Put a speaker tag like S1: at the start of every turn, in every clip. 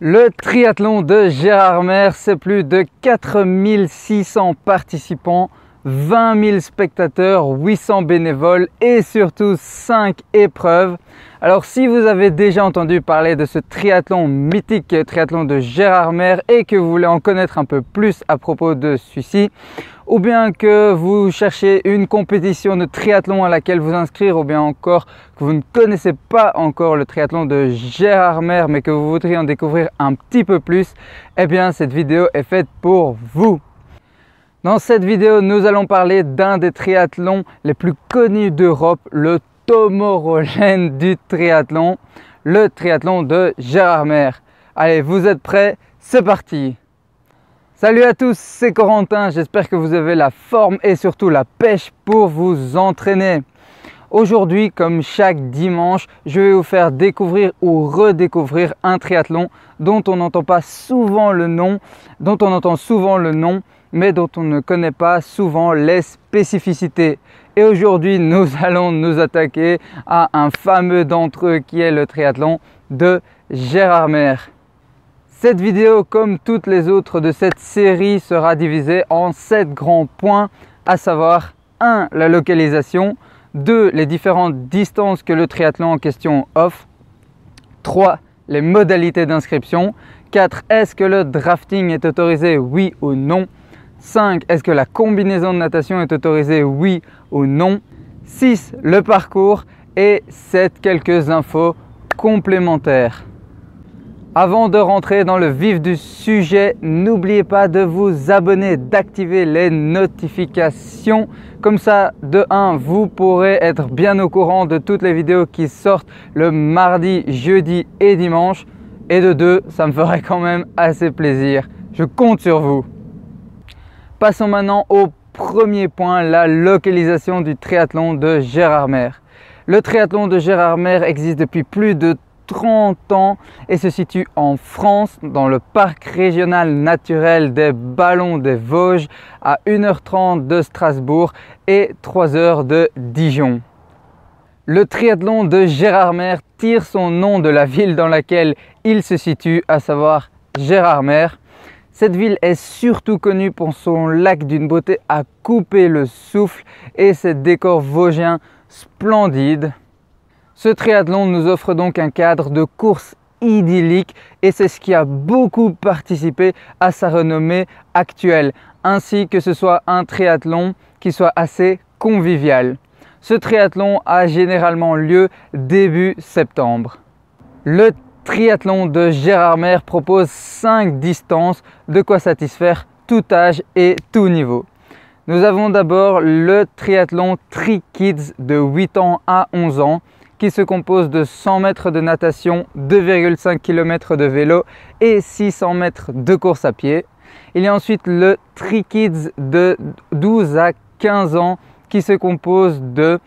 S1: Le triathlon de Gérardmer, c'est plus de 4600 participants, 20 000 spectateurs, 800 bénévoles et surtout 5 épreuves. Alors si vous avez déjà entendu parler de ce triathlon mythique, triathlon de Gérardmer, et que vous voulez en connaître un peu plus à propos de celui-ci, ou bien que vous cherchez une compétition de triathlon à laquelle vous inscrire, ou bien encore que vous ne connaissez pas encore le triathlon de Gérardmer mais que vous voudriez en découvrir un petit peu plus, eh bien cette vidéo est faite pour vous. Dans cette vidéo, nous allons parler d'un des triathlons les plus connus d'Europe, le Tomorrowland du triathlon, le triathlon de Gérardmer. Allez, vous êtes prêts? C'est parti! Salut à tous, c'est Corentin, j'espère que vous avez la forme et surtout la pêche pour vous entraîner. Aujourd'hui, comme chaque dimanche, je vais vous faire découvrir ou redécouvrir un triathlon dont on n'entend pas souvent le nom, dont on entend souvent le nom, mais dont on ne connaît pas souvent les spécificités. Et aujourd'hui, nous allons nous attaquer à un fameux d'entre eux qui est le triathlon de Gérardmer. Cette vidéo, comme toutes les autres de cette série, sera divisée en 7 grands points, à savoir 1. La localisation, 2. Les différentes distances que le triathlon en question offre, 3. Les modalités d'inscription, 4. Est-ce que le drafting est autorisé, oui ou non, 5. Est-ce que la combinaison de natation est autorisée, oui ou non, 6. Le parcours et 7. Quelques infos complémentaires. Avant de rentrer dans le vif du sujet, n'oubliez pas de vous abonner, d'activer les notifications. Comme ça, de 1, vous pourrez être bien au courant de toutes les vidéos qui sortent le mardi, jeudi et dimanche. Et de 2, ça me ferait quand même assez plaisir. Je compte sur vous. Passons maintenant au premier point, la localisation du triathlon de Gérardmer. Le triathlon de Gérardmer existe depuis plus de 30 ans et se situe en France dans le parc régional naturel des Ballons des Vosges à 1h30 de Strasbourg et 3h de Dijon. Le triathlon de Gérardmer tire son nom de la ville dans laquelle il se situe, à savoir Gérardmer. Cette ville est surtout connue pour son lac d'une beauté à couper le souffle et ses décors vosgiens splendides. Ce triathlon nous offre donc un cadre de course idyllique et c'est ce qui a beaucoup participé à sa renommée actuelle, ainsi que ce soit un triathlon qui soit assez convivial. Ce triathlon a généralement lieu début septembre. Le triathlon de Gérardmer propose 5 distances, de quoi satisfaire tout âge et tout niveau. Nous avons d'abord le triathlon Tri-Kids de 8 ans à 11 ans, qui se compose de 100 mètres de natation, 2,5 km de vélo et 600 mètres de course à pied. Il y a ensuite le Tri-Kids de 12 à 15 ans qui se compose de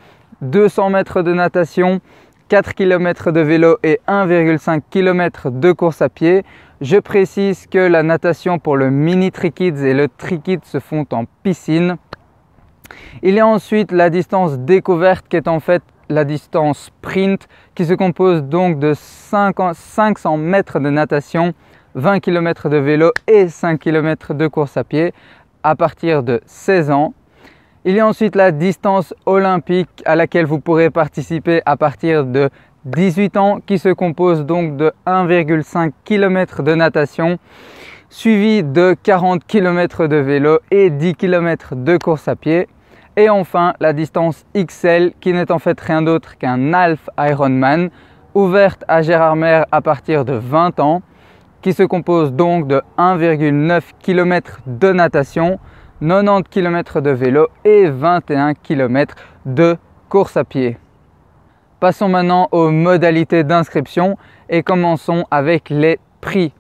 S1: 200 mètres de natation, 4 km de vélo et 1,5 km de course à pied. Je précise que la natation pour le mini Tri-Kids et le Tri-Kids se font en piscine. Il y a ensuite la distance découverte qui est en fait la distance sprint qui se compose donc de 500 mètres de natation, 20 km de vélo et 5 km de course à pied à partir de 16 ans. Il y a ensuite la distance olympique à laquelle vous pourrez participer à partir de 18 ans qui se compose donc de 1,5 km de natation suivi de 40 km de vélo et 10 km de course à pied. Et enfin, la distance XL qui n'est en fait rien d'autre qu'un half Ironman ouverte à Gérardmer à partir de 20 ans qui se compose donc de 1,9 km de natation, 90 km de vélo et 21 km de course à pied. Passons maintenant aux modalités d'inscription et commençons avec les prix.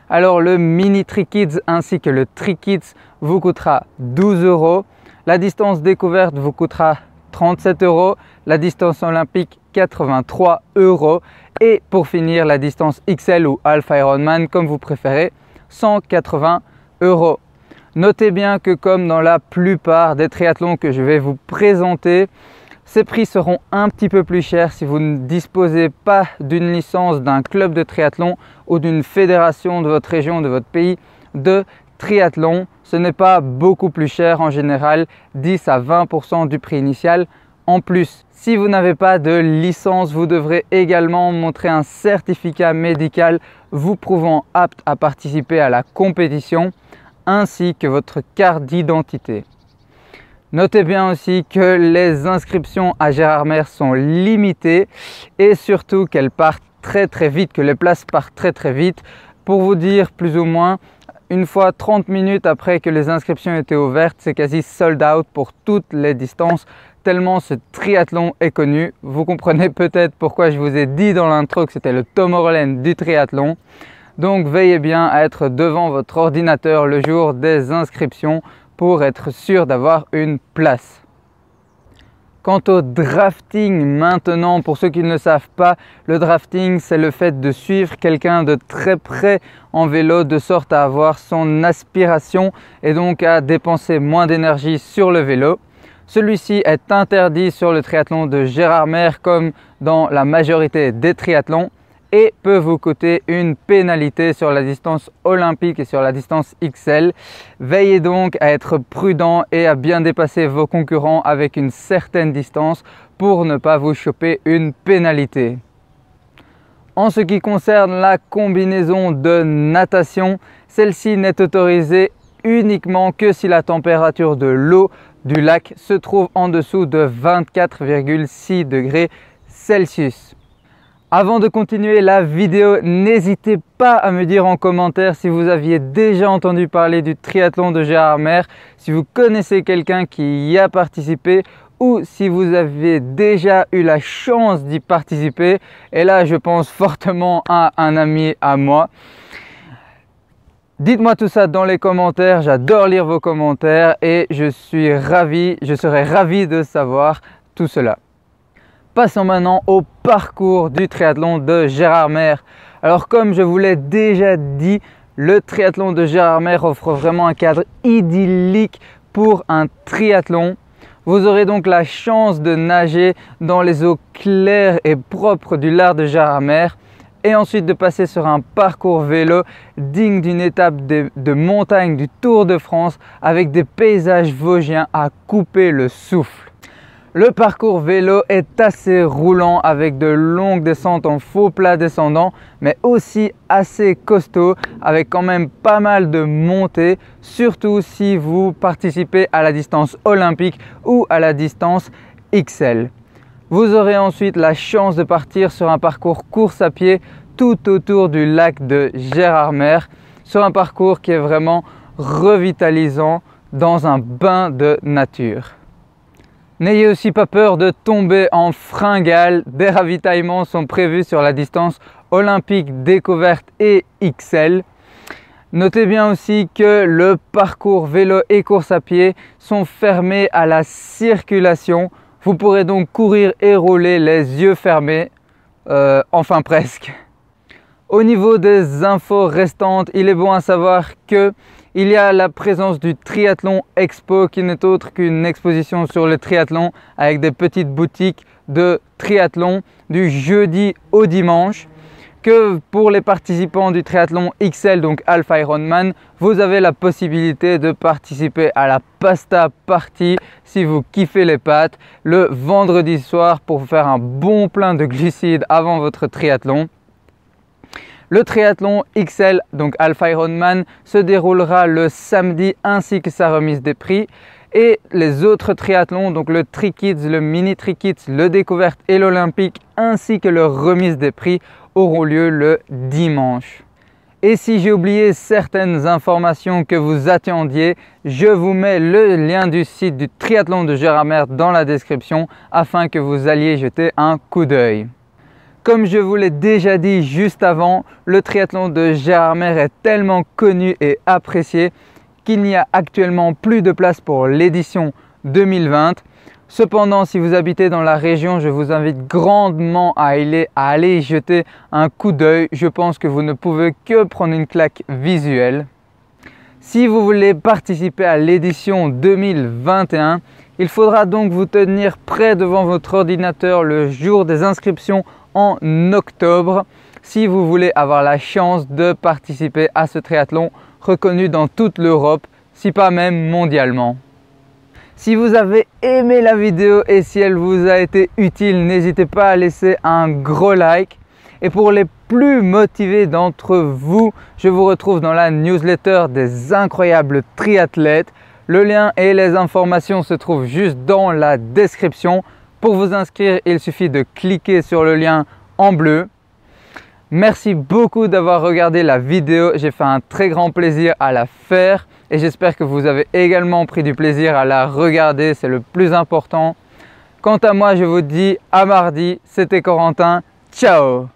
S1: Alors le mini Tri-Kids ainsi que le Tri-Kids vous coûtera 12 €. La distance découverte vous coûtera 37 €, la distance olympique 83 € et pour finir la distance XL ou Half Ironman comme vous préférez 180 €. Notez bien que comme dans la plupart des triathlons que je vais vous présenter, Ces prix seront un petit peu plus chers si vous ne disposez pas d'une licence d'un club de triathlon ou d'une fédération de votre région, de votre pays de triathlon. Ce n'est pas beaucoup plus cher en général, 10 à 20% du prix initial. En plus, si vous n'avez pas de licence, vous devrez également montrer un certificat médical vous prouvant apte à participer à la compétition ainsi que votre carte d'identité. Notez bien aussi que les inscriptions à Gérardmer sont limitées et surtout qu'elles partent très vite, que les places partent très vite. Pour vous dire plus ou moins, une fois 30 minutes après que les inscriptions étaient ouvertes, c'est quasi sold out pour toutes les distances, tellement ce triathlon est connu. Vous comprenez peut-être pourquoi je vous ai dit dans l'intro que c'était le Tomorrowland du triathlon. Donc veillez bien à être devant votre ordinateur le jour des inscriptions pour être sûr d'avoir une place. Quant au drafting maintenant, pour ceux qui ne le savent pas, le drafting c'est le fait de suivre quelqu'un de très près en vélo de sorte à avoir son aspiration et donc à dépenser moins d'énergie sur le vélo. Celui-ci est interdit sur le triathlon de Gérardmer comme dans la majorité des triathlons et peut vous coûter une pénalité sur la distance olympique et sur la distance XL. Veillez donc à être prudent et à bien dépasser vos concurrents avec une certaine distance pour ne pas vous choper une pénalité. En ce qui concerne la combinaison de natation, celle-ci n'est autorisée uniquement que si la température de l'eau du lac se trouve en dessous de 24,6 degrés Celsius. Avant de continuer la vidéo, n'hésitez pas à me dire en commentaire si vous aviez déjà entendu parler du triathlon de Gérardmer, si vous connaissez quelqu'un qui y a participé ou si vous avez déjà eu la chance d'y participer. Et là, je pense fortement à un ami à moi. Dites-moi tout ça dans les commentaires, j'adore lire vos commentaires et je serais ravi de savoir tout cela. Passons maintenant au parcours du triathlon de Gérardmer. Alors comme je vous l'ai déjà dit, le triathlon de Gérardmer offre vraiment un cadre idyllique pour un triathlon. Vous aurez donc la chance de nager dans les eaux claires et propres du Lard de Gérardmer et ensuite de passer sur un parcours vélo digne d'une étape de montagne du Tour de France avec des paysages vosgiens à couper le souffle. Le parcours vélo est assez roulant avec de longues descentes en faux plat descendant, mais aussi assez costaud avec quand même pas mal de montées, surtout si vous participez à la distance olympique ou à la distance XL. Vous aurez ensuite la chance de partir sur un parcours course à pied tout autour du lac de Gérardmer, sur un parcours qui est vraiment revitalisant dans un bain de nature. N'ayez aussi pas peur de tomber en fringale, des ravitaillements sont prévus sur la distance olympique découverte et XL. Notez bien aussi que le parcours vélo et course à pied sont fermés à la circulation. Vous pourrez donc courir et rouler les yeux fermés, enfin presque. Au niveau des infos restantes, il est bon à savoir que il y a la présence du Triathlon Expo qui n'est autre qu'une exposition sur le triathlon avec des petites boutiques de triathlon du jeudi au dimanche. Que pour les participants du triathlon XL, donc Alpha Ironman, vous avez la possibilité de participer à la pasta party si vous kiffez les pâtes le vendredi soir pour faire un bon plein de glucides avant votre triathlon. Le triathlon XL, donc Alpha Ironman, se déroulera le samedi ainsi que sa remise des prix. Et les autres triathlons, donc le Tri-Kids, le Mini Tri-Kids, le Découverte et l'Olympique, ainsi que leur remise des prix, auront lieu le dimanche. Et si j'ai oublié certaines informations que vous attendiez, je vous mets le lien du site du triathlon de Gérardmer dans la description afin que vous alliez jeter un coup d'œil. Comme je vous l'ai déjà dit juste avant, le triathlon de Gérardmer est tellement connu et apprécié qu'il n'y a actuellement plus de place pour l'édition 2020. Cependant, si vous habitez dans la région, je vous invite grandement à aller jeter un coup d'œil. Je pense que vous ne pouvez que prendre une claque visuelle. Si vous voulez participer à l'édition 2021, Il faudra donc vous tenir prêt devant votre ordinateur le jour des inscriptions en octobre si vous voulez avoir la chance de participer à ce triathlon reconnu dans toute l'Europe, si pas même mondialement. Si vous avez aimé la vidéo et si elle vous a été utile, n'hésitez pas à laisser un gros like. Et pour les plus motivés d'entre vous, je vous retrouve dans la newsletter des incroyables triathlètes. Le lien et les informations se trouvent juste dans la description. Pour vous inscrire, il suffit de cliquer sur le lien en bleu. Merci beaucoup d'avoir regardé la vidéo. J'ai fait un très grand plaisir à la faire et j'espère que vous avez également pris du plaisir à la regarder. C'est le plus important. Quant à moi, je vous dis à mardi. C'était Corentin. Ciao!